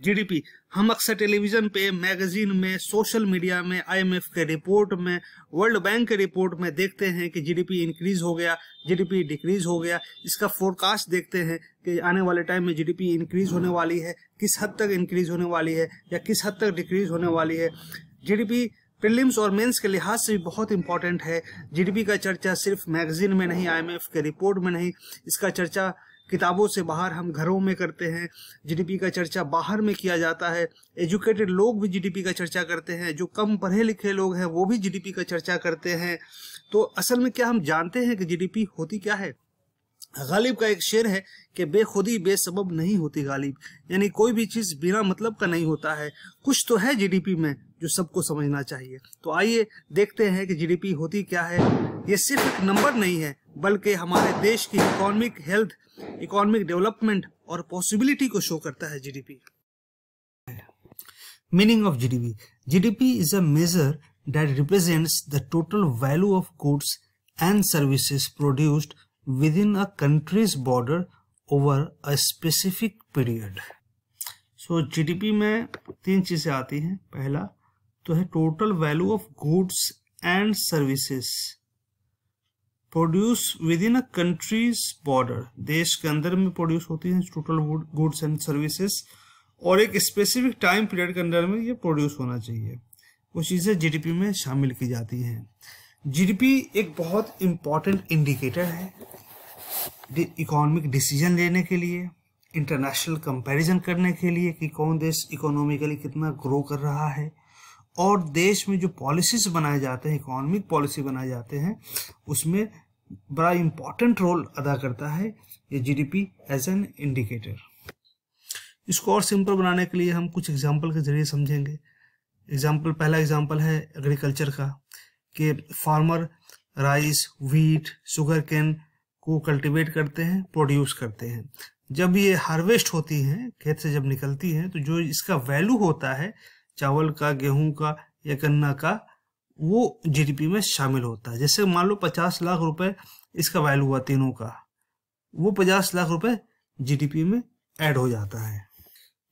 GDP हम अक्सर television पे, मैगजीन में, सोशल मीडिया में, आईएमएफ के रिपोर्ट में, वर्ल्ड बैंक के रिपोर्ट में देखते हैं कि जीडीपी इंक्रीज हो गया, जीडीपी डिक्रीज हो गया। इसका फोरकास्ट देखते हैं कि आने वाले टाइम में जीडीपी इंक्रीज होने वाली है, किस हद तक इंक्रीज होने वाली है या किस हद तक डिक्रीज होने वाली है। जीडीपी प्रीलिम्स और मेंस के लिहाज से भी बहुत इंपॉर्टेंट है। जीडीपी का चर्चा सिर्फ मैगजीन में नहीं, आईएमएफ के रिपोर्ट में नहीं, इसका चर्चा किताबों से बाहर हम घरों में करते हैं। जीडीपी का चर्चा बाहर में किया जाता है। एजुकेटेड लोग भी जीडीपी का चर्चा करते हैं, जो कम पढ़े लिखे लोग हैं वो भी जीडीपी का चर्चा करते हैं। तो असल में क्या हम जानते हैं कि जीडीपी होती क्या है? गालिब का एक शेर है कि बेखुदी बेसबब नहीं होती गालिब, यानी कोई भी चीज बिना मतलब का नहीं होता है। कुछ तो है जीडीपी में जो सबको समझना चाहिए। तो आइए देखते हैं कि जीडीपी होती क्या है। ये सिर्फ एक नंबर नहीं है, बल्कि हमारे देश की इकोनॉमिक हेल्थ, इकोनॉमिक डेवलपमेंट और पॉसिबिलिटी को शो करता है GDP. Meaning of GDP: GDP is a measure that represents the total value of goods and services produced within a country's border over a specific period. So GDP में तीन चीजें आती हैं। पहला तो है total value of goods and services produce with in a country's border, देश के अंदर में प्रोड्यूस होती हैं टोटल गुड्स एंड सर्विसेज, और एक स्पेसिफिक टाइम पीरियड के अंदर में ये प्रोड्यूस होना चाहिए। वो चीजें जीडीपी में शामिल की जाती हैं। जीडीपी एक बहुत इंपॉर्टेंट इंडिकेटर है इकोनॉमिक डिसीजन लेने के लिए, इंटरनेशनल कंपैरिजन करने के लिए कि कौन देश इकोनॉमिकली कितना ग्रो कर रहा है, और देश में जो पॉलिसीज बनाए जाते हैं, इकोनॉमिक पॉलिसी बनाए जाते हैं, उसमें बड़ा इंपॉर्टेंट रोल अदा करता है ये जीडीपी एज एन इंडिकेटर। इसको और सिंपल बनाने के लिए हम कुछ एग्जाम्पल के जरिए समझेंगे। पहला एग्जाम्पल है एग्रीकल्चर का, कि farmer rice, wheat, sugar cane को कल्टीवेट करते हैं, प्रोड्यूस करते हैं। जब ये हार्वेस्ट होती हैं, खेत से जब निकलती हैं, तो जो इसका वैल्यू होता है चावल का, गेहूं का या गन्ना का, वो जीडीपी में शामिल होता है। जैसे मान लो 50 लाख रुपए इसका वैल्यू हुआ तीनों का, वो 50 लाख रुपए जीडीपी में ऐड हो जाता है।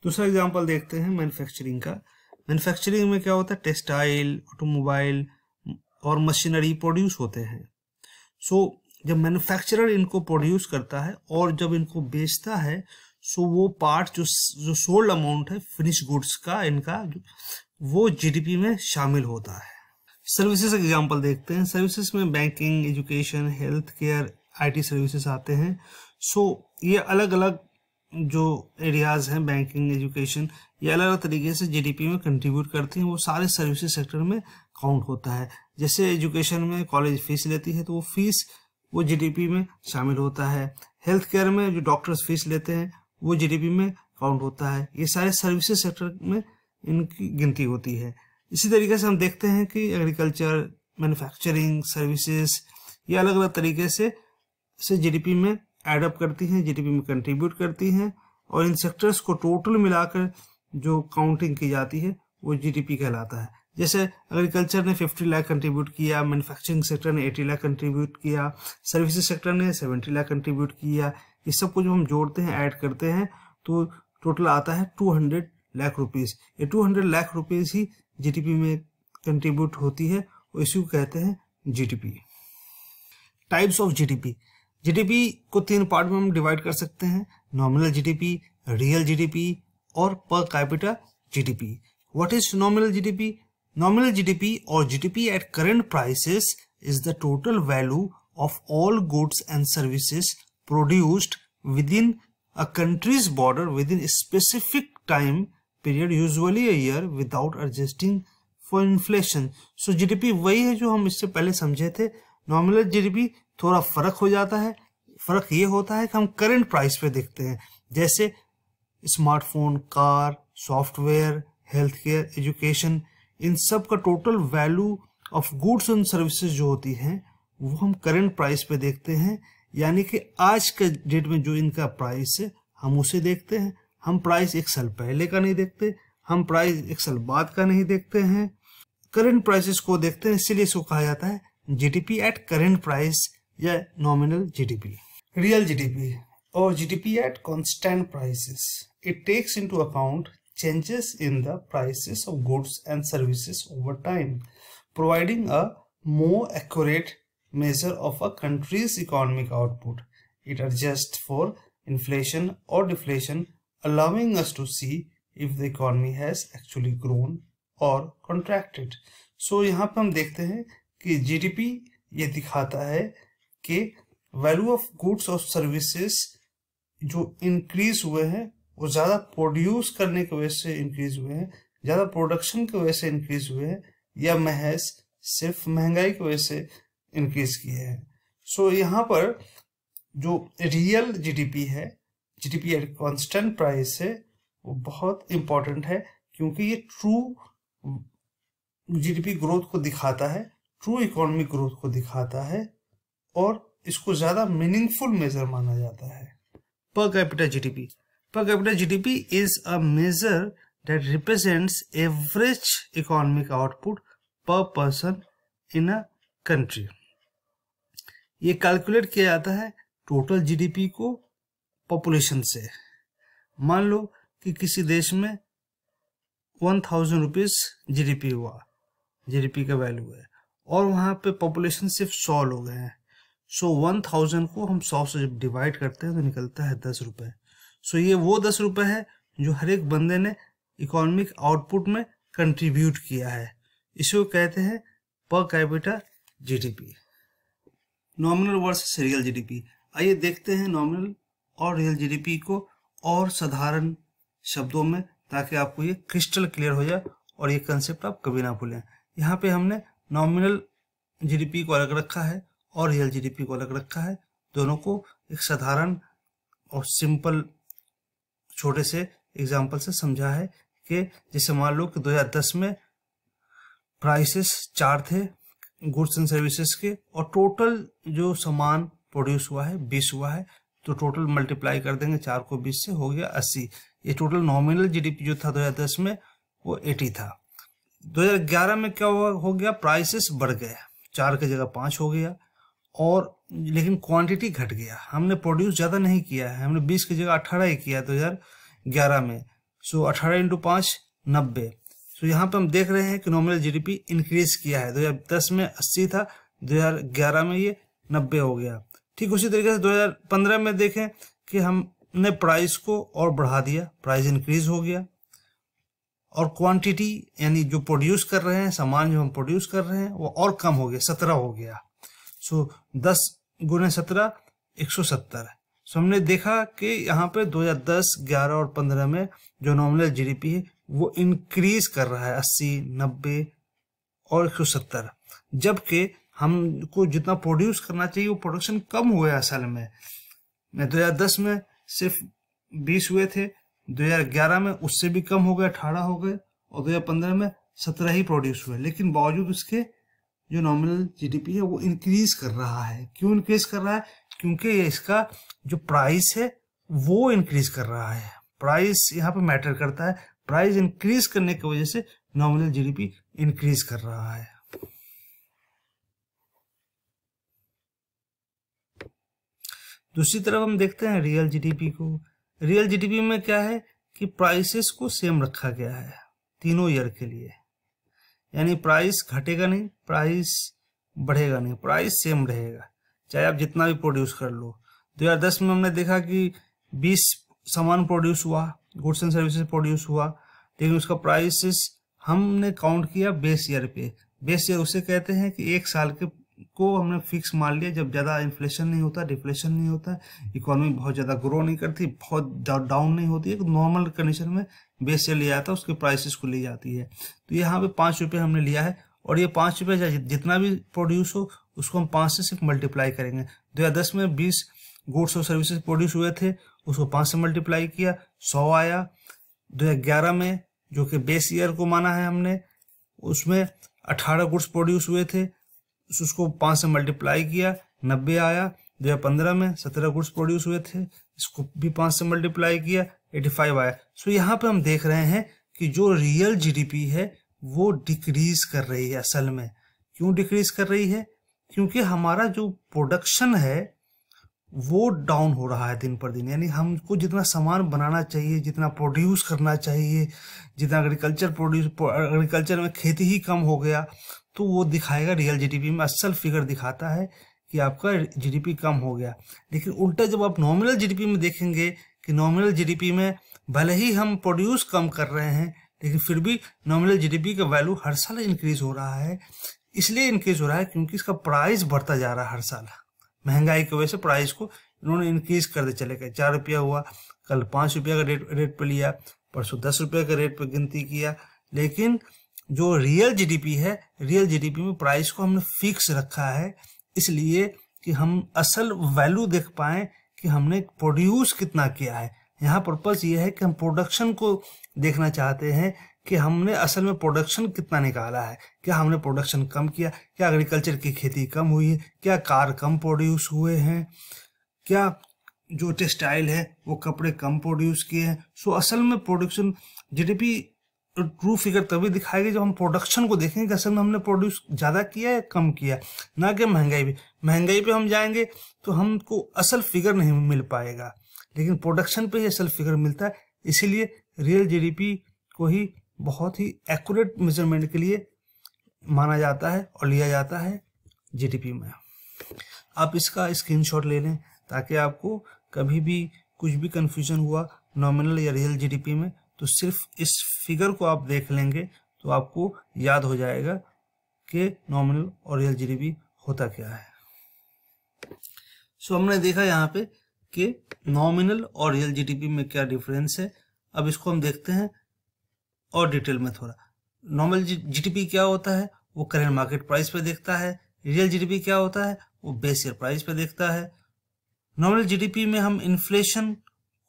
दूसरा एग्जाम्पल देखते हैं मैन्युफैक्चरिंग का। मैन्युफैक्चरिंग में क्या होता है? टेक्सटाइल, ऑटोमोबाइल और मशीनरी प्रोड्यूस होते हैं। सो जब मैन्युफैक्चरर इनको प्रोड्यूस करता है और जब इनको बेचता है, सो वो पार्ट जो सोल्ड अमाउंट है फिनिश गुड्स का इनका, वो जीडीपी में शामिल होता है। सर्विसेज एग्जांपल देखते हैं। सर्विसेज में banking, education, health care, IT services आते हैं। सो ये अलग अलग जो एरियाज हैं, बैंकिंग, एजुकेशन, ये अलग अलग तरीके से जीडीपी में कंट्रीब्यूट करती हैं। वो सारे सर्विसेज सेक्टर में काउंट होता है। जैसे एजुकेशन में कॉलेज फीस लेती है, तो वो फीस वो जीडीपी में शामिल होता है। हेल्थ केयर में जो डॉक्टर्स फीस लेते हैं, वो जीडीपी में काउंट होता है। ये सारे सर्विसेज सेक्टर में इनकी गिनती होती है। इसी तरीके से हम देखते हैं कि एग्रीकल्चर, मैन्युफैक्चरिंग, सर्विसेज, ये अलग अलग तरीके से जीडीपी में एड अप करती हैं, जीडीपी में कंट्रीब्यूट करती हैं, और इन सेक्टर्स को टोटल मिलाकर जो काउंटिंग की जाती है वो जीडीपी कहलाता है। जैसे एग्रीकल्चर ने 50 लाख कंट्रीब्यूट किया, मैन्युफैक्चरिंग सेक्टर ने 80 लाख कंट्रीब्यूट किया, सर्विसेज सेक्टर ने 70 लाख कंट्रीब्यूट किया। ये सब कुछ हम जोड़ते हैं, ऐड करते हैं, तो टोटल आता है 200 लाख रुपीज। ये 200 लाख रुपीज ही जीडीपी में कंट्रीब्यूट होती है, और इसी को कहते हैं GDP. Types of GDP: GDP को 3 पार्ट में हम डिवाइड कर सकते हैं: नॉमिनल जीडीपी, रियल जीडीपी और per capita GDP. What is nominal GDP? Nominal GDP or GDP at current prices is the total value of all goods and services produced within a country's border within a specific time period, usually a year, without adjusting for inflation. So GDP वही है जो हम इससे पहले समझे थे। Nominal GDP थोड़ा फर्क हो जाता है। फर्क ये होता है कि हम करंट प्राइस पे देखते हैं, जैसे smartphone, car, software, health care, education, इन सब का total value of goods and services जो होती हैं वो हम करंट प्राइस पे देखते हैं। यानी कि आज के डेट में जो इनका प्राइस है हम उसे देखते हैं। हम प्राइस 1 साल पहले का नहीं देखते, हम प्राइस 1 साल बाद का नहीं देखते हैं, करंट प्राइसेस को देखते हैं। इसीलिए इसको कहा जाता है जीडीपी एट करंट प्राइस या नॉमिनल जीडीपी। रियल जीडीपी और GDP at constant prices, it takes into account changes in the prices of goods and services over time, providing a more accurate measure of a country's economic output. It adjusts for inflation or deflation, allowing us to see if the economy has actually grown or contracted. So यहाँ पे हम देखते हैं कि GDP ये दिखाता है कि वैल्यू ऑफ गुड्स और सर्विसेज जो इंक्रीज हुए हैं वो ज़्यादा प्रोड्यूस करने की वजह से इंक्रीज हुए हैं, ज़्यादा प्रोडक्शन की वजह से इंक्रीज हुए हैं, या महज सिर्फ महंगाई की वजह से इंक्रीज किए हैं. सो यहाँ पर जो रियल जीडीपी है, जीडीपी एट कांस्टेंट प्राइस है, वो बहुत इंपॉर्टेंट है क्योंकि ये ट्रू जीडीपी ग्रोथ को दिखाता है, ट्रू इकोनॉमिक ग्रोथ को दिखाता है और इसको ज़्यादा मीनिंगफुल मेजर माना जाता है. Per capita GDP. Per capita GDP is a measure that represents average economic output per person in a country. ये कैलकुलेट किया जाता है टोटल जीडीपी को पॉपुलेशन से. मान लो कि किसी देश में 1000 रुपीज जीडीपी हुआ, जीडीपी का वैल्यू है, और वहाँ पे पॉपुलेशन सिर्फ 100 लोग हैं. सो 1000 को हम 100 से जब डिवाइड करते हैं तो निकलता है 10 रुपये. सो ये वो 10 रुपये है जो हर एक बंदे ने इकोनॉमिक आउटपुट में कंट्रीब्यूट किया है. इसको कहते हैं per capita GDP. Nominal versus real GDP. आइए देखते हैं नॉमिनल और रियल जीडीपी को और साधारण शब्दों में, ताकि आपको ये क्रिस्टल क्लियर हो जाए और ये कंसेप्ट आप कभी ना भूलें. यहाँ पे हमने नॉमिनल जीडीपी को अलग रखा है और रियल जीडीपी को अलग रखा है. दोनों को एक साधारण और सिंपल छोटे से एग्जाम्पल से समझा है कि जैसे मान लो कि 2010 में प्राइसेस 4 थे गुड्स एंड सर्विसेज के, और टोटल जो सामान प्रोड्यूस हुआ है 20 हुआ है, तो टोटल मल्टीप्लाई कर देंगे 4 को 20 से, हो गया 80. ये टोटल नॉमिनल जीडीपी जो था 2010 में वो 80 था. 2011 में क्या हो गया, प्राइसेस बढ़ गए, 4 की जगह 5 हो गया, और लेकिन क्वांटिटी घट गया. हमने प्रोड्यूस ज़्यादा नहीं किया है, हमने 20 की जगह 18 ही किया 2011 में. सो 18 × 5 90. सो यहाँ पे हम देख रहे हैं कि नॉमिनल जीडीपी इंक्रीज किया है. 2010 में 80 था, 2011 में ये 90 हो गया. ठीक उसी तरीके से 2015 में देखें कि हमने प्राइस को और बढ़ा दिया, प्राइस इंक्रीज हो गया, और क्वांटिटी यानी जो प्रोड्यूस कर रहे हैं, सामान जो हम प्रोड्यूस कर रहे हैं वो और कम हो गया, 17 हो गया. सो 10 × 17 170. सो हमने देखा कि यहाँ पे 2010, 11 और 15 में जो नॉमिनल जीडीपी है वो इंक्रीज कर रहा है 80, 90 और 170, जबकि हमको जितना प्रोड्यूस करना चाहिए वो प्रोडक्शन कम हुआ है. असल में 2010 में सिर्फ 20 हुए थे, 2011 में उससे भी कम हो गए, 18 हो गए, और 2015 में 17 ही प्रोड्यूस हुए. लेकिन बावजूद उसके जो नॉमिनल जीडीपी है वो इंक्रीज कर रहा है. क्यों इंक्रीज कर रहा है? क्योंकि इसका जो प्राइस है वो इंक्रीज कर रहा है. प्राइस यहाँ पे मैटर करता है. प्राइस इंक्रीज करने की वजह से नॉमिनल जीडीपी इंक्रीज कर रहा है. दूसरी तरफ हम देखते हैं रियल जीडीपी को. रियल जीडीपी में क्या है कि प्राइसेस को सेम रखा गया है तीनों ईयर के लिए, यानी प्राइस घटेगा नहीं, प्राइस बढ़ेगा नहीं, प्राइस सेम रहेगा चाहे आप जितना भी प्रोड्यूस कर लो. 2010 में हमने देखा कि 20 सामान प्रोड्यूस हुआ, गुड्स एंड सर्विसेज प्रोड्यूस हुआ, लेकिन उसका प्राइसेस हमने काउंट किया बेस ईयर पे. बेस ईयर उसे कहते हैं कि एक साल के को हमने फिक्स मान लिया जब ज़्यादा इन्फ्लेशन नहीं होता, डिफ्लेशन नहीं होता, इकोनॉमी बहुत ज़्यादा ग्रो नहीं करती, बहुत डाउन नहीं होती है. नॉर्मल कंडीशन में बेस ईयर लिया जाता है, उसके प्राइसेस को ली जाती है. तो यहाँ पे 5 रुपये हमने लिया है, और ये 5 रुपये जितना भी प्रोड्यूस हो उसको हम 5 से सिर्फ मल्टीप्लाई करेंगे. 2010 में 20 गुड्स और सर्विसेज प्रोड्यूस हुए थे, उसको 5 से मल्टीप्लाई किया, 100 आया. 2011 में जो कि बेस ईयर को माना है हमने, उसमें 18 गुड्स प्रोड्यूस हुए थे, उसको 5 से मल्टीप्लाई किया, 90 आया. 2015 में 17 गुड्स प्रोड्यूस हुए थे, इसको भी 5 से मल्टीप्लाई किया, 85 आया. सो यहाँ पे हम देख रहे हैं कि जो रियल जीडीपी है वो डिक्रीज कर रही है. असल में क्यों डिक्रीज कर रही है? क्योंकि हमारा जो प्रोडक्शन है वो डाउन हो रहा है दिन पर दिन। यानी हमको जितना सामान बनाना चाहिए, जितना प्रोड्यूस करना चाहिए, जितना एग्रीकल्चर में खेती ही कम हो गया, तो वो दिखाएगा रियल जीडीपी में, असल फिगर दिखाता है कि आपका जीडीपी कम हो गया। लेकिन उल्टा जब आप नॉमिनल जीडीपी में देखेंगे कि नॉमिनल जीडीपी में भले ही हम प्रोड्यूस कम कर रहे हैं, लेकिन फिर भी नॉमिनल जीडीपी का वैल्यू हर साल इंक्रीज हो रहा है। इसलिए इंक्रीज हो रहा है क्योंकि इसका प्राइस बढ़ता जा रहा है हर साल। महंगाई की वजह से प्राइस को इन्होंने इंक्रीज करते चले गए। 4 रुपया हुआ, कल 5 रुपया का रेट पे लिया, परसों 10 रुपये का रेट पे गिनती किया। लेकिन जो रियल जीडीपी है, रियल जीडीपी में प्राइस को हमने फिक्स रखा है, इसलिए कि हम असल वैल्यू देख पाएं कि हमने प्रोड्यूस कितना किया है। यहाँ पर्पस ये है कि हम प्रोडक्शन को देखना चाहते हैं कि हमने असल में प्रोडक्शन कितना निकाला है। क्या हमने प्रोडक्शन कम किया, क्या एग्रीकल्चर की खेती कम हुई है, क्या कार कम प्रोड्यूस हुए हैं, क्या जो टेक्सटाइल है वो कपड़े कम प्रोड्यूस किए हैं। सो असल में प्रोडक्शन जीडीपी ट्रू फिगर तभी दिखाएगी जब हम प्रोडक्शन को देखेंगे कि असल में हमने प्रोड्यूस ज़्यादा किया या कम किया, ना कि महंगाई पे हम जाएंगे तो हमको असल फिगर नहीं मिल पाएगा, लेकिन प्रोडक्शन पे ही असल फिगर मिलता है। इसीलिए रियल जीडीपी को ही बहुत ही एक्यूरेट मेजरमेंट के लिए माना जाता है और लिया जाता है जीडीपी में। आप इसका स्क्रीनशॉट ले लें ताकि आपको कभी भी कुछ भी कंफ्यूजन हुआ नॉमिनल या रियल जीडीपी में, तो सिर्फ इस फिगर को आप देख लेंगे तो आपको याद हो जाएगा कि नॉमिनल और रियल जीडीपी होता क्या है। सो हमने देखा यहाँ पे कि नॉमिनल और रियल जीडीपी में क्या डिफरेंस है। अब इसको हम देखते हैं और डिटेल में थोड़ा। नॉमिनल जीडीपी क्या होता है, वो करेंट मार्केट प्राइस पे देखता है। रियल जीडीपी क्या होता है, वो बेस ईयर प्राइस पे देखता है। नॉमिनल जीडीपी में हम इन्फ्लेशन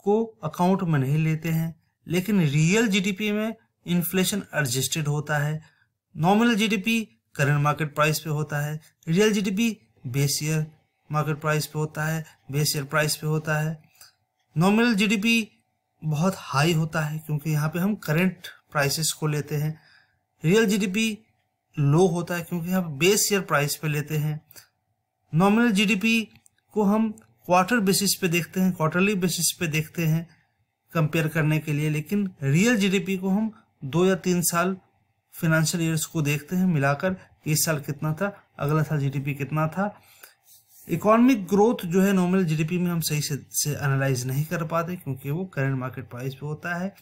को अकाउंट में नहीं लेते हैं, लेकिन रियल जीडीपी में इन्फ्लेशन एडजस्टेड होता है। Nominal GDP current market price पे होता है, real GDP base year market price पे होता है, बेस ईयर प्राइस पे होता है। नॉमिनल जीडीपी बहुत हाई होता है क्योंकि यहाँ पे हम करंट प्राइसेस को लेते हैं। रियल जीडीपी लो होता है क्योंकि यहाँ पे बेस ईयर प्राइस पे लेते हैं। नॉमिनल जीडीपी को हम क्वार्टर बेसिस पे देखते हैं, क्वार्टरली बेसिस पे देखते हैं कंपेयर करने के लिए, लेकिन रियल जीडीपी को हम 2 या 3 साल फाइनेंशियल ईयर्स को देखते हैं मिलाकर, इस साल कितना था, अगला साल जीडीपी कितना था। इकोनॉमिक ग्रोथ जो है नॉमिनल जीडीपी में हम सही से एनालाइज नहीं कर पाते क्योंकि वो करंट मार्केट प्राइस पे होता है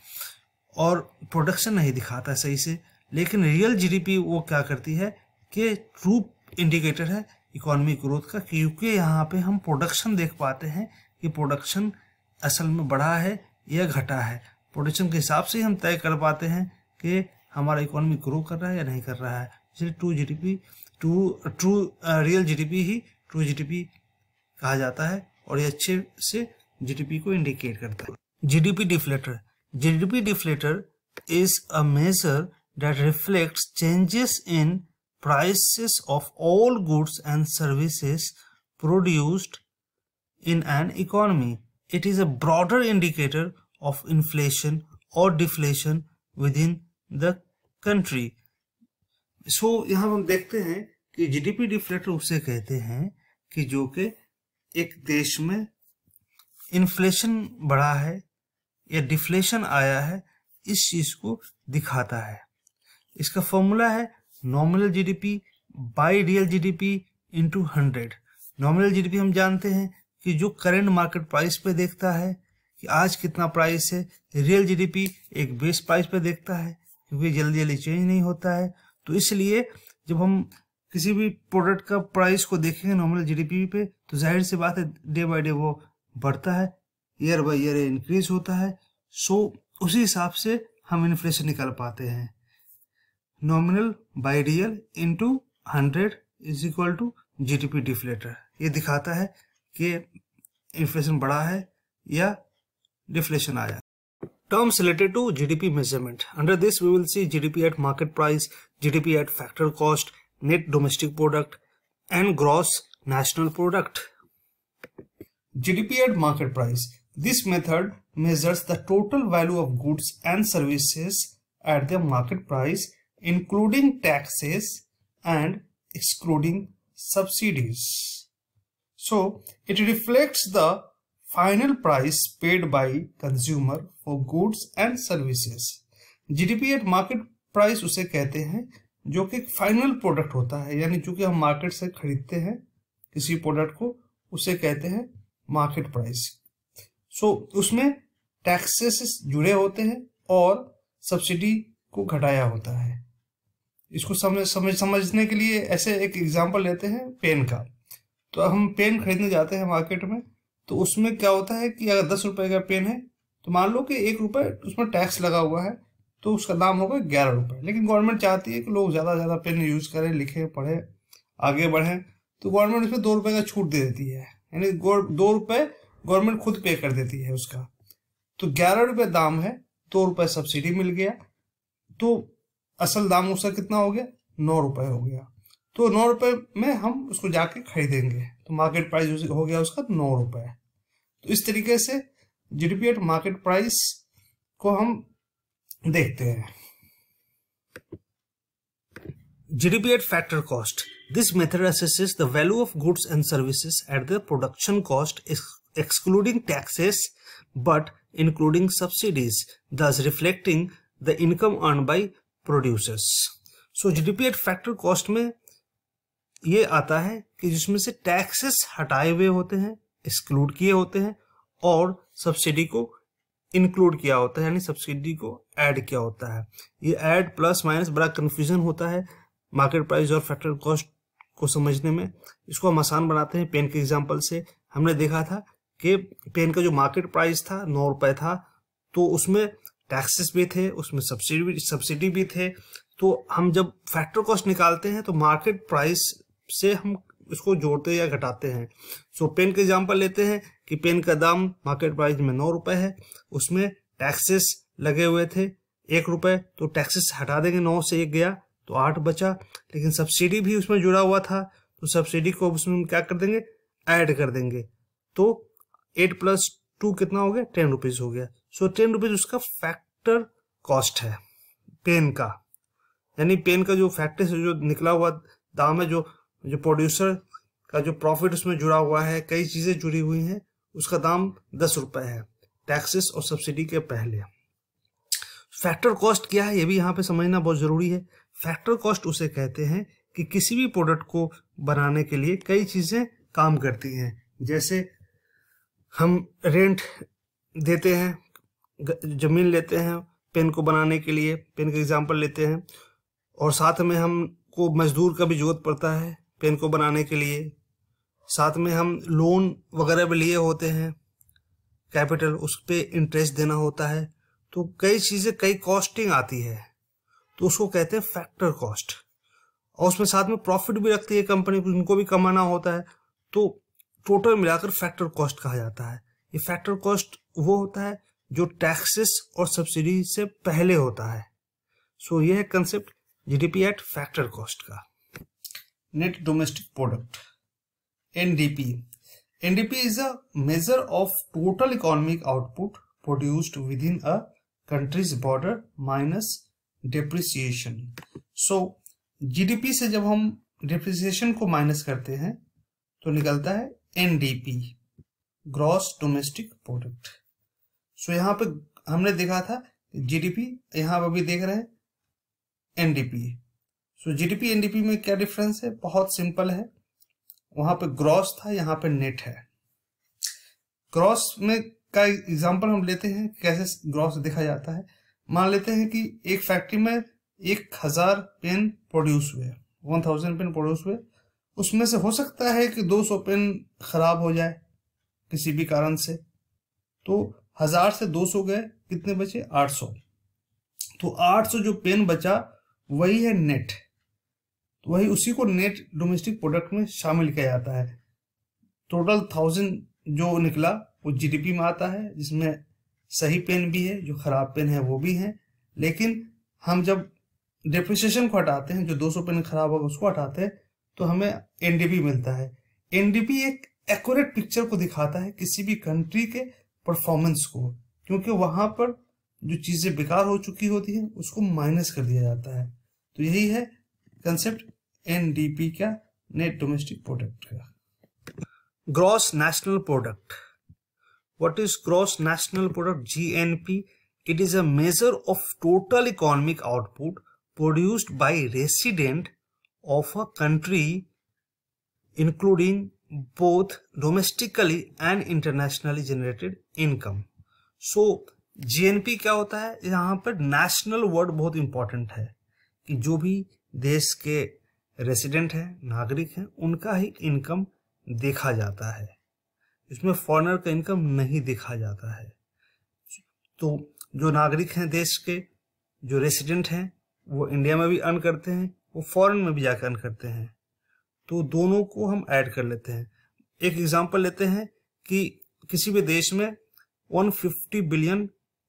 और प्रोडक्शन नहीं दिखाता सही से। लेकिन रियल जीडीपी वो क्या करती है कि ट्रू इंडिकेटर है इकोनॉमिक ग्रोथ का, क्योंकि यहाँ पे हम प्रोडक्शन देख पाते हैं कि प्रोडक्शन असल में बढ़ा है या घटा है। प्रोडक्शन के हिसाब से ही हम तय कर पाते हैं कि हमारा इकोनॉमी ग्रो कर रहा है या नहीं कर रहा है। इसलिए रियल जीडीपी ही ट्रू जीडीपी कहा जाता है और ये अच्छे से जीडीपी को इंडिकेट करता है। GDP deflator is a measure that reflects changes in prices of all goods and services produced in an economy. It is a broader indicator of inflation or deflation within the country. So यहाँ हम देखते हैं कि GDP deflator उसे कहते हैं कि जो कि एक देश में इन्फ्लेशन बढ़ा है या डिफ्लेशन आया है, इस चीज को दिखाता है। इसका फॉर्मूला है nominal GDP by real GDP into 100। Nominal GDP हम जानते हैं कि जो करंट मार्केट प्राइस पे देखता है कि आज कितना प्राइस है। रियल जीडीपी एक बेस प्राइस पे देखता है क्योंकि जल्दी चेंज नहीं होता है। तो इसलिए जब हम किसी भी प्रोडक्ट का प्राइस को देखेंगे नॉमिनल जीडीपी पे, तो जाहिर सी बात है डे बाय डे वो बढ़ता है, ईयर बाय ईयर इंक्रीज होता है। सो उसी हिसाब से हम इन्फ्लेशन निकाल पाते हैं। Nominal by real into 100 is equal to GDP deflator. ये दिखाता है कि इन्फ्लेशन बढ़ा है या डिफ्लेशन आया। Terms related to GDP measurement. Under this, we will see GDP at market price, GDP at factor cost, net domestic product, and gross national product. GDP at market price. This method measures the total value of goods and services at the market price, including taxes and excluding subsidies. So it reflects the final price paid by consumer for goods and services. GDP eight market price उसे कहते हैं जो कि एक final product होता है, यानी जो कि हम मार्केट से खरीदते हैं किसी प्रोडक्ट को, उसे कहते हैं मार्केट प्राइस। सो उसमें टैक्सेस जुड़े होते हैं और सब्सिडी को घटाया होता है। इसको समझने के लिए ऐसे एक एग्जांपल लेते हैं पेन का। तो हम पेन खरीदने जाते हैं मार्केट में, तो उसमें क्या होता है कि अगर 10 रुपए का पेन है तो मान लो कि 1 रुपए उसमें टैक्स लगा हुआ है, तो उसका दाम होगा 11 रुपए। लेकिन गवर्नमेंट चाहती है कि लोग ज़्यादा से ज़्यादा पेन यूज करें, लिखें, पढ़ें, आगे बढ़ें, तो गवर्नमेंट उसमें 2 रुपए का छूट दे देती है, यानी 2 रुपए गवर्नमेंट खुद पे कर देती है उसका। तो 11 रुपए दाम है, 2 रुपए सब्सिडी मिल गया, तो असल दाम उसका कितना हो गया? 9 रुपए हो गया। तो 9 रुपए में हम उसको जाके खरीदेंगे, तो मार्केट प्राइस हो गया उसका 9 रुपए। तो इस तरीके से जीडीपी एट मार्केट प्राइस को हम देखते हैं। GDP at factor cost. This method assesses the value of goods and services at the production cost, excluding taxes but including subsidies, thus reflecting the income earned by producers. So GDP at factor cost में ये आता है कि जिसमें से taxes हटाए हुए होते हैं, एक्सक्लूड किए होते हैं, और सब्सिडी को इंक्लूड किया होता है, यानी सब्सिडी को ऐड किया होता है। ये ऐड प्लस माइनस बड़ा कंफ्यूजन होता है मार्केट प्राइस और फैक्टर कॉस्ट को समझने में। इसको हम आसान बनाते हैं पेन के एग्जांपल से। हमने देखा था कि पेन का जो मार्केट प्राइस था 9 रुपए था, तो उसमें टैक्सेस भी थे, उसमें सब्सिडी भी थे। तो हम जब फैक्टर कॉस्ट निकालते हैं तो मार्केट प्राइस से हम इसको जोड़ते या घटाते हैं। सो पेन का एग्जांपल लेते हैं कि पेन का दाम मार्केट प्राइस में 9 रुपए है, उसमें टैक्सेस लगे हुए थे 1 रुपए, तो टैक्सेस हटा देंगे, 9 से 1 गया तो 8 बचा। लेकिन सब्सिडी भी उसमें जुड़ा हुआ था, तो सब्सिडी को उसमें हम क्या कर देंगे? ऐड कर देंगे। तो 8 + 2 कितना हो गया? 10 रुपीज हो गया। सो 10 रुपीज उसका फैक्टर कॉस्ट है पेन का, यानी पेन का जो फैक्टर से जो निकला हुआ दाम है, जो प्रोड्यूसर का जो प्रॉफिट उसमें जुड़ा हुआ है, कई चीजें जुड़ी हुई हैं, उसका दाम 10 रुपए है टैक्सेस और सब्सिडी के पहले। फैक्टर कॉस्ट क्या है ये भी यहाँ पे समझना बहुत जरूरी है। फैक्टर कॉस्ट उसे कहते हैं कि किसी भी प्रोडक्ट को बनाने के लिए कई चीजें काम करती हैं। जैसे हम रेंट देते हैं, जमीन लेते हैं पेन को बनाने के लिए, पेन का एग्जांपल लेते हैं, और साथ में हमको मजदूर का भी जरूरत पड़ता है पेन को बनाने के लिए। साथ में हम लोन वगैरह भी लिए होते हैं, कैपिटल, उस पर इंटरेस्ट देना होता है। तो कई चीजें, कई कॉस्टिंग आती है, तो उसको कहते हैं फैक्टर कॉस्ट। और उसमें साथ में प्रॉफिट भी रखती है कंपनी, उनको भी कमाना होता है, तो टोटल मिलाकर फैक्टर कॉस्ट कहा जाता है। ये फैक्टर कॉस्ट वो होता है जो टैक्सेस और सब्सिडी से पहले होता है। सो ये है concept GDP at factor cost का। Net domestic product, NDP. NDP is a major of total economic output produced with in a country's border minus depreciation. So GDP से जब हम डेप्रिसिएशन को माइनस करते हैं तो निकलता है एनडीपी, ग्रॉस डोमेस्टिक प्रोडक्ट। सो यहाँ पे हमने देखा था जीडीपी, यहाँ पर भी देख रहे हैं एनडीपी। सो जीडीपी एनडीपी में क्या डिफरेंस है? बहुत सिंपल है। वहां पे ग्रॉस था, यहाँ पे नेट है। ग्रॉस में का एग्जांपल हम लेते हैं, कैसे ग्रॉस देखा जाता है। मान लेते हैं कि एक फैक्ट्री में 1000 पेन प्रोड्यूस हुए, 1000 पेन प्रोड्यूस हुए, उसमें से हो सकता है कि 200 पेन खराब हो जाए किसी भी कारण से, तो 1000 से 200 गए, कितने बचे? 800। तो 800 जो पेन बचा वही है नेट, तो वही उसी को नेट डोमेस्टिक प्रोडक्ट में शामिल किया जाता है। टोटल 1000 जो निकला वो जीडीपी में आता है, जिसमें सही पेन भी है, जो खराब पेन है वो भी है। लेकिन हम जब डेप्रिसिएशन को हटाते हैं, जो 200 पेन खराब होगा उसको हटाते हैं, तो हमें एनडीपी मिलता है। एनडीपी एक एक्यूरेट पिक्चर को दिखाता है किसी भी कंट्री के परफॉर्मेंस को, क्योंकि वहां पर जो चीजें बेकार हो चुकी होती है उसको माइनस कर दिया जाता है। तो यही है कंसेप्ट एनडीपी का, नेट डोमेस्टिक प्रोडक्ट का। Gross national product. What is gross national product? GNP. It is a measure of total economic output produced by resident of a country, including both domestically and internationally generated income. So GNP क्या होता है? यहाँ पर national word बहुत important है कि जो भी देश के रेसिडेंट हैं, नागरिक हैं, उनका ही इनकम देखा जाता है. इसमें फॉरेनर का इनकम नहीं देखा जाता है. तो जो नागरिक हैं देश के, जो रेसिडेंट हैं, वो इंडिया में भी अर्न करते हैं, वो फॉरेन में भी जाकर अर्न करते हैं. तो दोनों को हम ऐड कर लेते हैं. एक एग्जांपल लेते हैं कि किसी भी देश में 150 बिलियन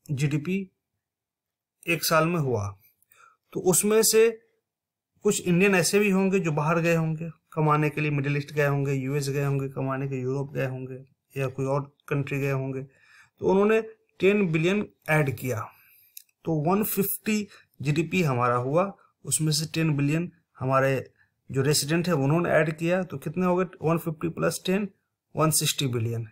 जीडीपी एक साल में हुआ, तो उसमें से कुछ इंडियन ऐसे भी होंगे जो बाहर गए होंगे कमाने के लिए, मिडिल ईस्ट गए होंगे, यूएस गए होंगे कमाने के, यूरोप गए होंगे या कोई और कंट्री गए होंगे. तो उन्होंने 10 बिलियन ऐड किया, तो 150 जीडीपी हमारा हुआ, उसमें से 10 बिलियन हमारे जो रेसिडेंट है उन्होंने ऐड किया, तो कितने हो गए? 150 प्लस 10 160 बिलियन.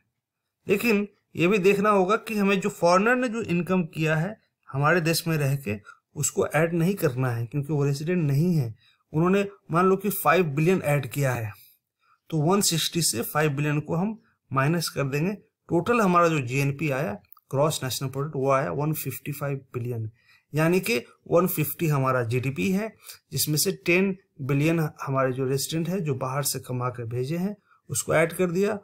लेकिन ये भी देखना होगा कि हमें जो फॉरेनर ने जो इनकम किया है हमारे देश में रह के, उसको ऐड नहीं करना है क्योंकि वो रेसिडेंट नहीं है. उन्होंने मान लो कि 5 बिलियन ऐड किया है, तो 160 से 5 बिलियन को हम माइनस कर देंगे. टोटल हमारा जो जीएनपी आया, ग्रॉस नेशनल प्रोडक्ट, वो आया 155 बिलियन. यानी कि 150 हमारा जीडीपी है, जिसमें से 10 बिलियन हमारे जो रेसिडेंट है जो बाहर से कमा कर भेजे हैं उसको ऐड कर दिया,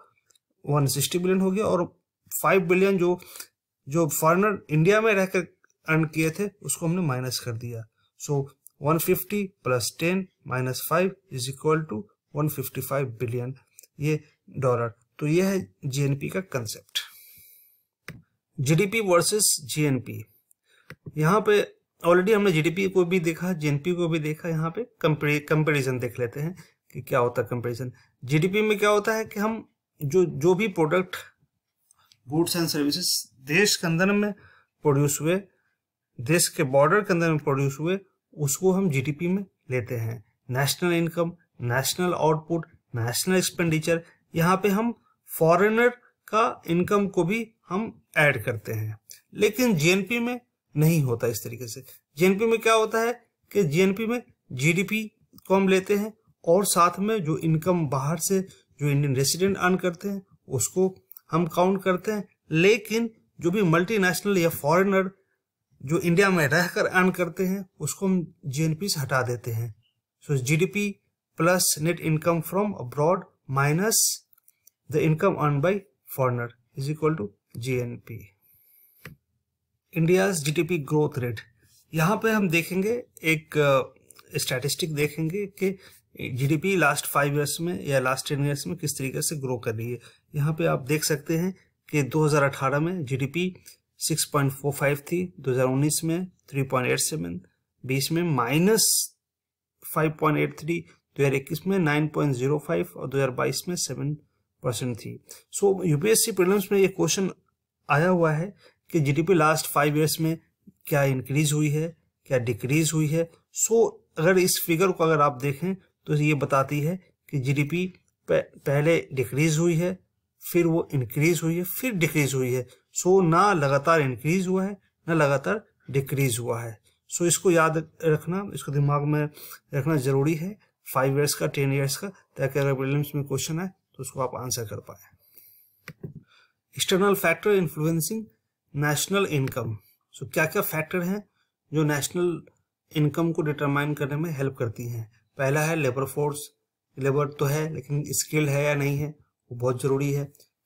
160 बिलियन हो गया. और 5 बिलियन जो फॉरेनर इंडिया में रहकर अर्न किए थे उसको हमने माइनस कर दिया. So 150 plus 10 minus 5 is equal to 155 billion, ये डॉलर. तो ये है जीएनपी का कंसेप्ट. GDP versus GNP. यहाँ पे ऑलरेडी हमने जीडीपी को भी देखा, जीएनपी को भी देखा. यहाँ पे कंपैरिजन देख लेते हैं कि क्या होता है कंपैरिजन. जीडीपी में क्या होता है कि हम जो भी प्रोडक्ट, गुड्स एंड सर्विसेज देश के अंदर में प्रोड्यूस हुए, देश के बॉर्डर के अंदर में प्रोड्यूस हुए, उसको हम जीडीपी में लेते हैं. National income, national output, national expenditure, यहाँ पे हम फॉरेनर का इनकम को भी हम ऐड करते हैं. लेकिन जीएनपी में नहीं होता इस तरीके से. जीएनपी में क्या होता है कि जीएनपी में जीडीपी को हम लेते हैं और साथ में जो इनकम बाहर से जो इंडियन रेसिडेंट अर्न करते हैं उसको हम काउंट करते हैं. लेकिन जो भी मल्टीनेशनल या फॉरेनर जो इंडिया में रहकर अर्न करते हैं उसको हम जीएनपी से हटा देते हैं. So GDP plus net income from abroad minus the income earn by foreigner is equal to GNP. India's GDP growth rate. यहाँ पे हम देखेंगे एक स्टैटिस्टिक देखेंगे कि जीडीपी लास्ट 5 ईयर्स में या लास्ट 10 ईयर्स में किस तरीके से ग्रो कर रही है. यहाँ पे आप देख सकते हैं कि 2018 में जीडीपी 6.45 थी, 2019 में 3.87, 20 में -5.83, 2021 में 9.05 और 2022 में 7% थी. सो यूपीएससी प्रीलिम्स में ये क्वेश्चन आया हुआ है कि जीडीपी लास्ट 5 ईयर्स में क्या इंक्रीज हुई है, क्या डिक्रीज हुई है. सो अगर इस फिगर को अगर आप देखें तो ये बताती है कि जीडीपी पहले डिक्रीज हुई है, फिर वो इंक्रीज हुई है, फिर डिक्रीज हुई है. सो ना लगातार इंक्रीज हुआ है ना लगातार डिक्रीज हुआ है. सो इसको याद रखना, इसको दिमाग में रखना जरूरी है 5 ईयर्स का, 10 ईयर्स का, ताकि अगर प्रीलिम्स में क्वेश्चन है तो उसको आप आंसर कर पाए. External factor influencing national income. So क्या क्या फैक्टर हैं जो नेशनल इनकम को डिटरमाइन करने में हेल्प करती हैं. पहला है लेबर फोर्स. लेबर तो है लेकिन स्किल है या नहीं है वो बहुत जरूरी है.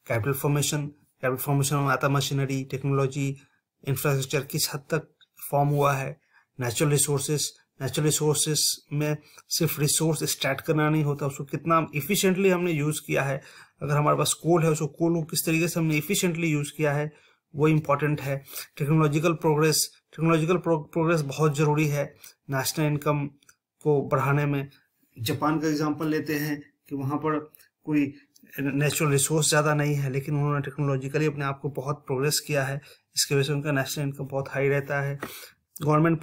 Capital formation. कैपिटल फॉर्मेशन में आता मशीनरी, टेक्नोलॉजी, इंफ्रास्ट्रक्चर किस हद तक फॉर्म हुआ है. Natural resources. नेचुरल रिसोर्सेस में सिर्फ रिसोर्स एक्सट्रैक्ट करना नहीं होता, उसको कितना इफिशिएंटली हमने यूज किया है. अगर हमारे पास कोल है, उसको कोल को किस तरीके से हमने इफिशिएंटली यूज किया है वो इम्पॉर्टेंट है. Technological progress. टेक्नोलॉजिकल प्रोग्रेस बहुत जरूरी है नेशनल इनकम को बढ़ाने में. जापान का एग्जांपल लेते हैं कि वहाँ पर कोई नेचुरल रिसोर्स ज़्यादा नहीं है लेकिन उन्होंने टेक्नोलॉजिकली अपने आप को बहुत प्रोग्रेस किया है, इसकी वजह से उनका नेशनल इनकम बहुत हाई रहता है. गवर्नमेंट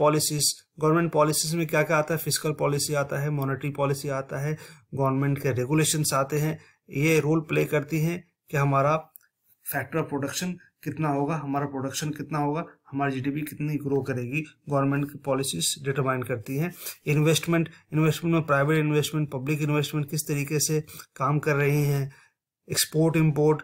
पॉलिसीज में क्या क्या आता है, फिस्कल पॉलिसी आता है, मॉनेटरी पॉलिसी आता है, गवर्नमेंट के रेगुलेशंस आते हैं। ये रोल प्ले करती हैं कि हमारा फैक्टर ऑफ प्रोडक्शन कितना होगा, हमारा प्रोडक्शन कितना होगा, हमारी जीडीपी कितनी ग्रो करेगी, गवर्नमेंट की पॉलिसीज डिटरमाइन करती हैं। इन्वेस्टमेंट में प्राइवेट इन्वेस्टमेंट, पब्लिक इन्वेस्टमेंट किस तरीके से काम कर रही हैं। एक्सपोर्ट इम्पोर्ट,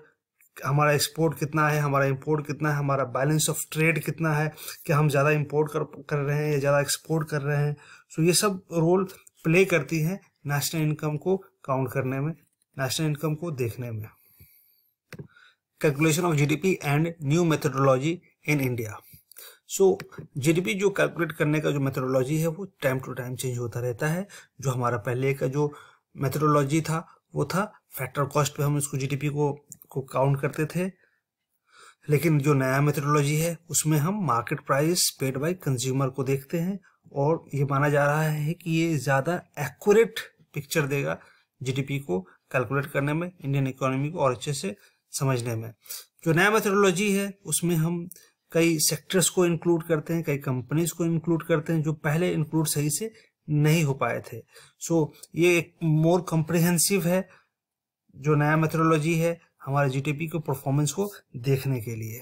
हमारा एक्सपोर्ट कितना है, हमारा इंपोर्ट कितना है, हमारा बैलेंस ऑफ ट्रेड कितना है, क्या हम ज़्यादा इंपोर्ट कर रहे हैं या ज़्यादा एक्सपोर्ट कर रहे हैं। सो ये सब रोल प्ले करती हैं नेशनल इनकम को काउंट करने में, नेशनल इनकम को देखने में। Calculation of GDP and new methodology in India. So GDP जो कैलकुलेट करने का जो मेथोडोलॉजी है वो टाइम टू टाइम चेंज होता रहता है। जो हमारा पहले का जो मेथोडोलॉजी था वो था फैक्टर कॉस्ट पे हम इसको जीडीपी को काउंट करते थे, लेकिन जो नया मेथोडोलॉजी है उसमें हम market price paid by consumer को देखते हैं, और ये माना जा रहा है कि ये ज़्यादा एक्यूरेट पिक्चर देगा जीडीपी को कैलकुलेट करने में, इंडियन इकोनॉमी को और अच्छे से समझने में। जो नया मेथोडोलॉजी है उसमें हम कई सेक्टर्स को इंक्लूड करते हैं, कई कंपनीज को इंक्लूड करते हैं जो पहले इंक्लूड सही से नहीं हो पाए थे। सो ये एक मोर कॉम्प्रिहेंसिव है जो नया मेथोडोलॉजी है हमारे जीडीपी के परफॉर्मेंस को देखने के लिए।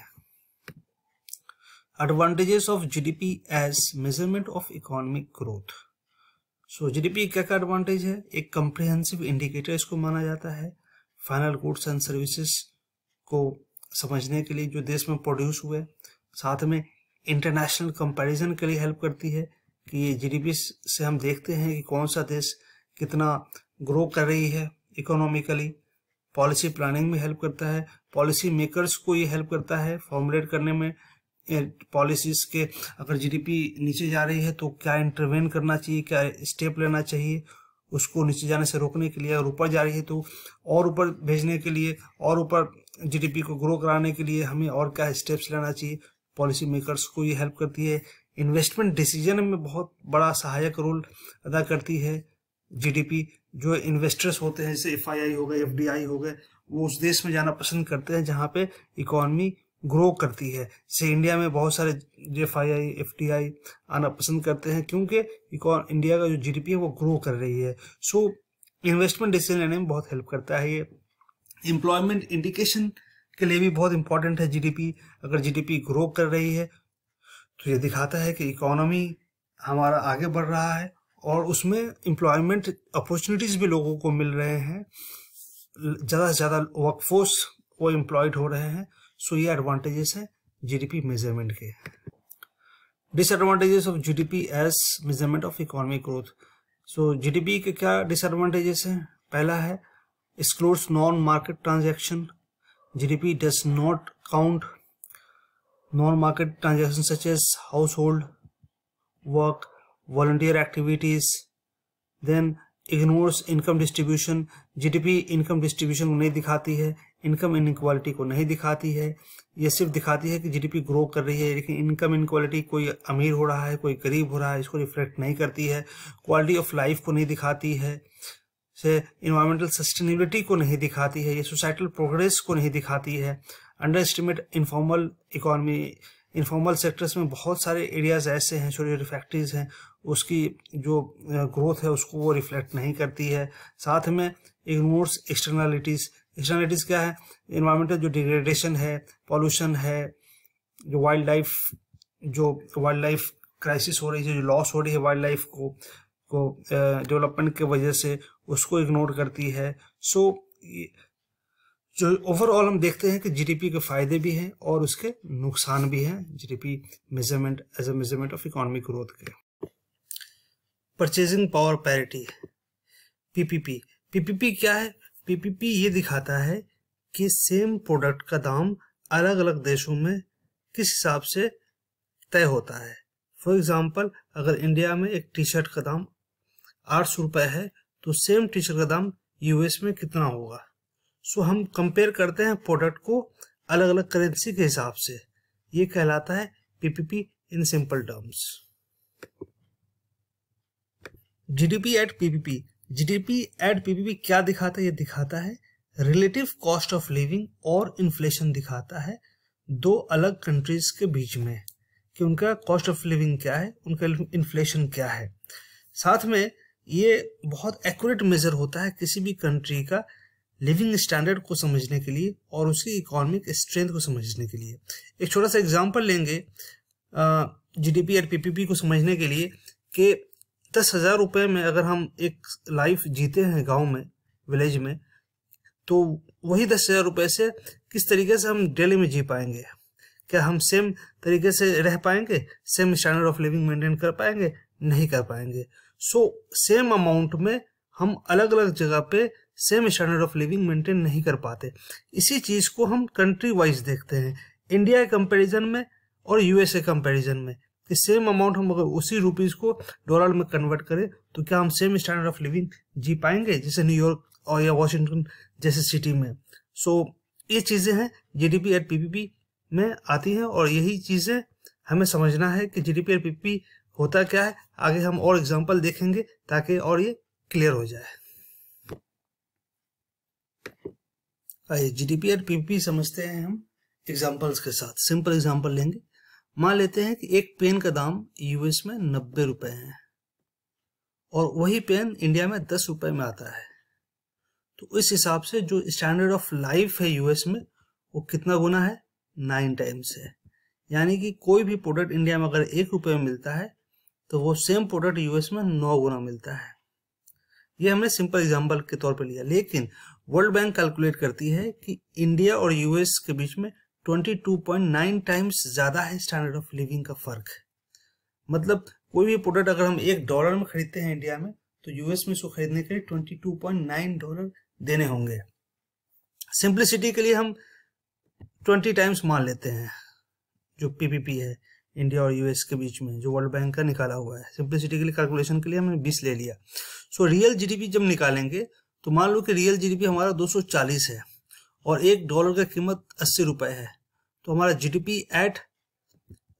Advantages of GDP as measurement of economic growth. So GDP क्या क्या एडवांटेज है, एक कॉम्प्रिहेंसिव इंडिकेटर इसको माना जाता है फाइनल गुड्स एंड सर्विसेज को समझने के लिए जो देश में प्रोड्यूस हुए, साथ में इंटरनेशनल कंपैरिजन के लिए हेल्प करती है कि ये जीडीपी से हम देखते हैं कि कौन सा देश कितना ग्रो कर रही है इकोनॉमिकली। पॉलिसी प्लानिंग में हेल्प करता है, पॉलिसी मेकर्स को ये हेल्प करता है फॉर्मुलेट करने में पॉलिसीज के, अगर जीडीपी नीचे जा रही है तो क्या इंटरवेन करना चाहिए, क्या स्टेप लेना चाहिए उसको नीचे जाने से रोकने के लिए, अगर ऊपर जा रही है तो और ऊपर भेजने के लिए और ऊपर जीडीपी को ग्रो कराने के लिए हमें और क्या स्टेप्स लेना चाहिए, पॉलिसी मेकर्स को ये हेल्प करती है। इन्वेस्टमेंट डिसीजन में बहुत बड़ा सहायक रोल अदा करती है जीडीपी। जो इन्वेस्टर्स होते हैं जैसे एफआईआई हो गए, एफडीआई हो गए, वो उस देश में जाना पसंद करते हैं जहाँ पे इकोनॉमी ग्रो करती है। जैसे इंडिया में बहुत सारे एफआईआई एफडीआई आना पसंद करते हैं क्योंकि इंडिया का जो जीडीपी है वो ग्रो कर रही है। सो इन्वेस्टमेंट डिसीजन लेने में बहुत हेल्प करता है ये। एम्प्लॉयमेंट इंडिकेशन के लिए भी बहुत इंपॉर्टेंट है जीडीपी। अगर जीडीपी ग्रो कर रही है तो ये दिखाता है कि इकोनॉमी हमारा आगे बढ़ रहा है और उसमें एम्प्लॉयमेंट अपॉर्चुनिटीज भी लोगों को मिल रहे हैं, ज़्यादा से ज़्यादा वर्कफोर्स वो एम्प्लॉयड हो रहे हैं। सो ये एडवांटेजेस हैं जीडीपी मेजरमेंट के। Disadvantages of GDP as measurement of economic growth. So GDP के क्या डिसएडवांटेजेस हैं, पहला है excludes non market transaction. GDP does not count non market transaction such as household work, volunteer activities, then ignores income distribution। GDP income distribution को नहीं दिखाती है, income inequality को नहीं दिखाती है, ये सिर्फ दिखाती है कि जीडीपी ग्रो कर रही है, लेकिन इनकम इनइक्वालिटी कोई अमीर हो रहा है कोई गरीब हो रहा है इसको रिफ्लेक्ट नहीं करती है। क्वालिटी ऑफ लाइफ को नहीं दिखाती है, से इन्वायरमेंटल सस्टेनेबिलिटी को नहीं दिखाती है, ये सोसाइटल प्रोग्रेस को नहीं दिखाती है। Under estimate informal economy. Informal sectors में बहुत सारे एरियाज ऐसे हैं, छोटी छोटी फैक्ट्रीज हैं, उसकी जो ग्रोथ है उसको वो रिफ्लेक्ट नहीं करती है। साथ में इग्नोर्स एक्सटर्नलिटीज। एक्सटर्नलिटीज क्या है, इन्वायरमेंटल जो डिग्रेडेशन है, पॉल्यूशन है, जो वाइल्ड लाइफ क्राइसिस हो रही है, जो लॉस हो रही है वाइल्ड लाइफ को डेवलपमेंट के वजह से, उसको इग्नोर करती है। सो जो ओवरऑल हम देखते हैं कि जीडीपी के फायदे भी हैं और उसके नुकसान भी हैं GDP measurement as a measurement of economic growth के। Purchasing power parity, PPP. PPP क्या है, पीपीपी ये दिखाता है कि सेम प्रोडक्ट का दाम अलग अलग देशों में किस हिसाब से तय होता है। फॉर एग्जांपल अगर इंडिया में एक टी शर्ट का दाम 800 रुपये है तो सेम टी शर्ट का दाम यूएस में कितना होगा। सो हम कंपेयर करते हैं प्रोडक्ट को अलग अलग करेंसी के हिसाब से, ये कहलाता है PPP in simple terms. GDP at PPP. GDP at PPP क्या दिखाता है, ये दिखाता है रिलेटिव कॉस्ट ऑफ लिविंग और इन्फ्लेशन दिखाता है दो अलग कंट्रीज के बीच में। कि उनका कॉस्ट ऑफ लिविंग क्या है, उनका इन्फ्लेशन क्या है। साथ में ये बहुत एक्यूरेट मेजर होता है किसी भी कंट्री का लिविंग स्टैंडर्ड को समझने के लिए और उसकी इकोनॉमिक स्ट्रेंथ को समझने के लिए। एक छोटा सा एग्जांपल लेंगे जीडीपी और पीपीपी को समझने के लिए कि 10,000 रुपये में अगर हम एक लाइफ जीते हैं गांव में, विलेज में, तो वही 10,000 रुपये से किस तरीके से हम दिल्ली में जी पाएंगे? क्या हम सेम तरीके से रह पाएंगे, same standard of living maintain कर पाएंगे? नहीं कर पाएंगे। सो सेम अमाउंट में हम अलग अलग जगह पे same standard of living maintain नहीं कर पाते। इसी चीज को हम कंट्री वाइज देखते हैं, इंडिया के कंपैरिजन में और यूएसए कंपैरिजन में, कि सेम अमाउंट हम अगर उसी रुपीज को डॉलर में कन्वर्ट करें तो क्या हम सेम स्टैंडर्ड ऑफ लिविंग जी पाएंगे जैसे न्यूयॉर्क और या वॉशिंगटन जैसे सिटी में। सो ये चीजें हैं जीडीपी और पीपीपी में आती हैं और यही चीजें हमें समझना है कि जीडीपी और पीपीपी होता क्या है। आगे हम और एग्जांपल देखेंगे ताकि और ये क्लियर हो जाए। आइए जीडीपी और पीपीपी समझते हैं हम एग्जांपल्स के साथ। सिंपल एग्जांपल लेंगे। मान लेते हैं कि एक पेन का दाम यूएस में 90 रुपए है और वही पेन इंडिया में 10 रुपए में आता है। तो इस हिसाब से जो स्टैंडर्ड ऑफ लाइफ है यूएस में वो कितना गुना है? 9 टाइम्स है। यानी कि कोई भी प्रोडक्ट इंडिया में अगर 1 रुपए में मिलता है तो वो सेम प्रोडक्ट यूएस में 9 गुना मिलता है। ये हमने सिंपल एग्जांपल के तौर पे लिया, लेकिन वर्ल्ड बैंक कैलकुलेट करती है कि इंडिया और यूएस के बीच में 22.9 टाइम्स ज्यादा है स्टैंडर्ड ऑफ लिविंग का फर्क। मतलब कोई भी प्रोडक्ट अगर हम $1 में खरीदते हैं इंडिया में तो यूएस में इसको खरीदने के लिए $22.9 देने होंगे। सिंप्लिसिटी के लिए हम 20 टाइम्स मान लेते हैं जो पीपीपी है इंडिया और यूएस के बीच में, जो वर्ल्ड बैंक का निकाला हुआ है। सिंप्लिसिटी के लिए कैलकुलेशन के लिए हमने 20 ले लिया। सो रियल जीडीपी जब निकालेंगे तो मान लो कि रियल जीडीपी हमारा 240 है और $1 का कीमत 80 रुपए है, तो हमारा जीडीपी एट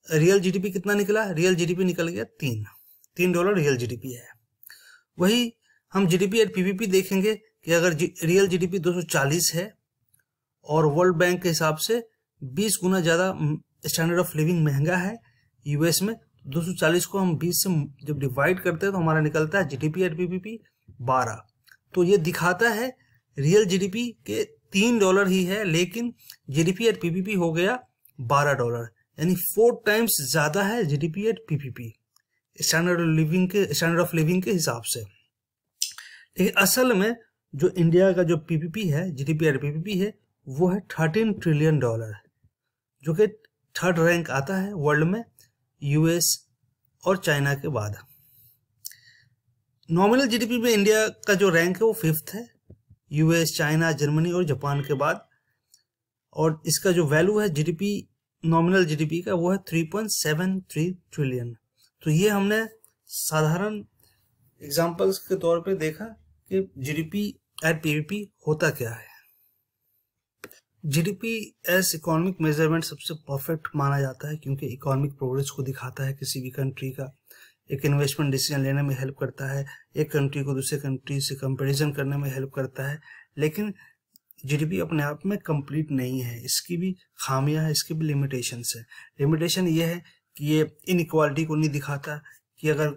रियल जीडीपी कितना निकला? रियल जीडीपी निकल गया $3 रियल जीडीपी है। वही हम जीडीपी एट पीपीपी देखेंगे कि अगर रियल जीडीपी 240 है और वर्ल्ड बैंक के हिसाब से 20 गुना ज्यादा स्टैंडर्ड ऑफ लिविंग महंगा है यूएस में, 240 को हम 20 से जब डिवाइड करते हैं तो हमारा निकलता है जीडीपी एट पीपीपी 12। तो ये दिखाता है रियल जीडीपी के $3 ही है, लेकिन जीडीपी एट पीपीपी हो गया $12, यानी 4 टाइम्स ज्यादा है GDP eight PPP standard of living के हिसाब से। लेकिन असल में जो इंडिया का जो पीपीपी है, जीडीपी एट पीपीपी है, वो है $13 ट्रिलियन, जो कि 3rd रैंक आता है वर्ल्ड में यूएस और चाइना के बाद। नॉमिनल जीडीपी में इंडिया का जो रैंक है वो 5th है, यूएस, चाइना, जर्मनी और जापान के बाद। और इसका जो वैल्यू है जीडीपी, नॉमिनल जीडीपी का, वो है 3.73 ट्रिलियन। तो ये हमने साधारण एग्जांपल्स के तौर पे देखा कि जीडीपी एट पीपीपी होता क्या है। जीडीपी एज इकोनॉमिक मेजरमेंट सबसे परफेक्ट माना जाता है क्योंकि इकोनॉमिक प्रोग्रेस को दिखाता है किसी भी कंट्री का, एक इन्वेस्टमेंट डिसीजन लेने में हेल्प करता है, एक कंट्री को दूसरे कंट्री से कंपैरिजन करने में हेल्प करता है। लेकिन जीडीपी अपने आप में कंप्लीट नहीं है, इसकी भी खामियां हैं, इसकी भी लिमिटेशंस है। लिमिटेशन ये है कि ये इनइक्वालिटी को नहीं दिखाता कि अगर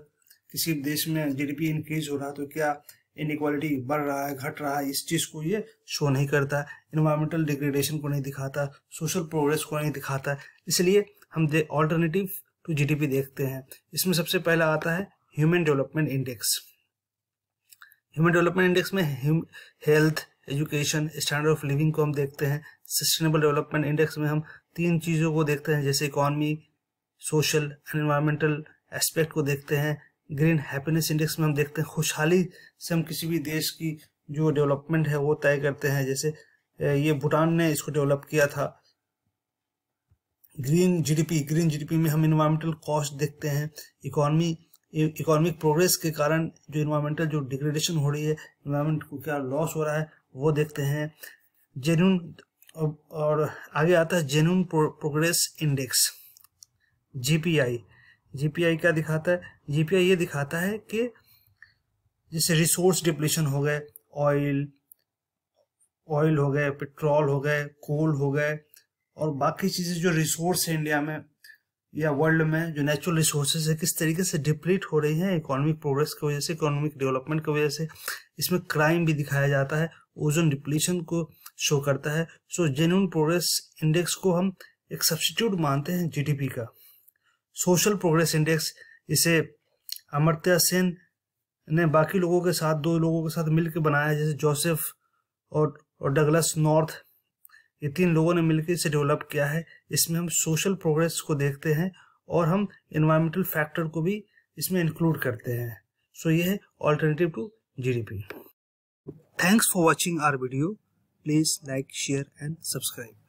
किसी देश में जीडीपी इंक्रीज हो रहा तो क्या इनइक्वालिटी बढ़ रहा है, घट रहा है, इस चीज को ये शो नहीं करता। एनवायरमेंटल डिग्रेडेशन को नहीं दिखाता, सोशल प्रोग्रेस को नहीं दिखाता। इसलिए हम ऑल्टरनेटिव टू जीडीपी देखते हैं। इसमें सबसे पहला आता है human development index. Human development index में health, education, standard of living को हम देखते हैं। सस्टेनेबल डेवलपमेंट इंडेक्स में हम 3 चीजों को देखते हैं, जैसे economy, social and environmental aspect को देखते हैं। ग्रीन हैप्पीनेस इंडेक्स में हम देखते हैं खुशहाली से हम किसी भी देश की जो डेवलपमेंट है वो तय करते हैं, जैसे ये भूटान ने इसको डेवलप किया था। ग्रीन जीडीपी में हम इन्वायरमेंटल कॉस्ट देखते हैं। इकोनॉमिक प्रोग्रेस के कारण जो इन्वायरमेंटल जो डिग्रेडेशन हो रही है, इन्वायरमेंट को क्या लॉस हो रहा है वो देखते हैं। जेन्युइन, और आगे आता है जेन्युइन प्रोग्रेस इंडेक्स, जीपीआई क्या दिखाता है? जीपीआई ये दिखाता है कि जैसे रिसोर्स डिप्लीशन हो गए, ऑयल हो गए, पेट्रोल हो गए, कोल हो गए और बाकी चीजें जो रिसोर्स है इंडिया में, या वर्ल्ड में जो नेचुरल रिसोर्सेज है किस तरीके से डिप्लीट हो रही हैं इकोनॉमिक प्रोग्रेस की वजह से, इकोनॉमिक डेवलपमेंट की वजह से। इसमें क्राइम भी दिखाया जाता है, ओजोन डिप्लीशन को शो करता है। सो जेन्युइन प्रोग्रेस इंडेक्स को हम एक सब्स्टिट्यूट मानते हैं जीडीपी का। सोशल प्रोग्रेस इंडेक्स, इसे अमर्त्य सेन ने बाकी लोगों के साथ, 2 लोगों के साथ मिलकर बनाया, जैसे जोसेफ और डगलस नॉर्थ, ये 3 लोगों ने मिलकर इसे डेवलप किया है। इसमें हम सोशल प्रोग्रेस को देखते हैं और हम एनवायरमेंटल फैक्टर को भी इसमें इंक्लूड करते हैं। सो ये है alternative to GDP. Thanks for watching our video. Please like, share and subscribe.